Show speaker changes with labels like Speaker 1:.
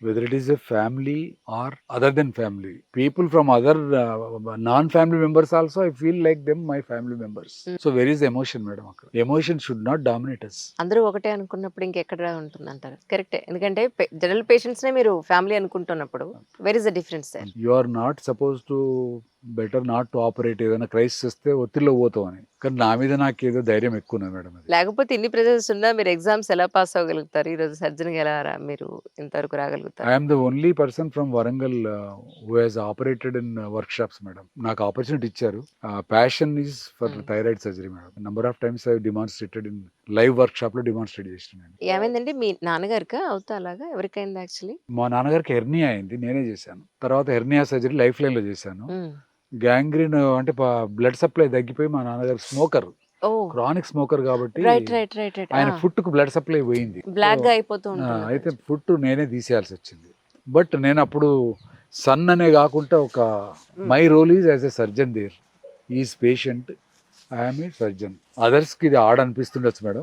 Speaker 1: whether it is a family or other than family, people from other non-family members also, I feel like them my family members. So where is the emotion, madam? Emotion should not dominate us.
Speaker 2: అందరూ ఒకటే అనుకున్నప్పుడు ఇంకెక్కడ ఉంటుందంటారు? కరెక్టే. ఎందుకంటే general పేషెంట్స్‌నే మీరు family అనుకుంటున్నప్పుడు where is the difference there?
Speaker 1: You are not supposed to, better not to operate. ఏదైనా క్రైసిస్ వస్తే ఒత్తిడిలో పోతాం అని, కానీ నా మీద నాకు ఏదో ధైర్యం ఎక్కువ మేడం. అది
Speaker 2: లేకపోతే ఇన్ని ప్రెజర్స్ ఉన్నా మీరు ఎగ్జామ్స్ ఎలా పాస్ అవ్వగలుగుతారు? ఈరోజు సర్జన్‌గా ఎలా మీరు ఇంతవరకు రాగలుగుతారు?
Speaker 1: I'm the only person from Warangal who has operated in workshops madam. నాకు ఆపర్చునిటీ ఇచ్చారు. Passion is for thyroid surgery madam. Number of times I demonstrated in live workshop లో డిమాన్స్ట్రేట్ చేస్తున్నాను.
Speaker 2: ఏమైందండి మీ నాన్నగారికా? అవుతా అలాగా? ఎవరికైంది యాక్చువల్లీ?
Speaker 1: మా నాన్నగారికి హెర్నియా అయింది, నేనే చేశాను. తర్వాత హెర్నియా సర్జరీ లైఫ్ లైన్ లో చేశాను. గ్యాంగ్రీన్ అంటే బ్లడ్ సప్లై తగ్గిపోయి, మా నాన్నగారు స్మోకర్, క్రానిక్ స్మోకర్ కాబట్టి ఆయన ఫుట్ కు బ్లడ్ సప్లై పోయింది,
Speaker 2: బ్లాక్ గా అయిపోతూ ఉంటుంది.
Speaker 1: అయితే ఫుట్ నేనే తీసేయాల్సి వచ్చింది. బట్ నేను అప్పుడు సన్ అనే కాకుండా ఒక my role is as a surgeon there. Is patient, I'm a surgeon. అదర్స్కి ఇది ఆడ అనిపిస్తుండొచ్చు మేడం.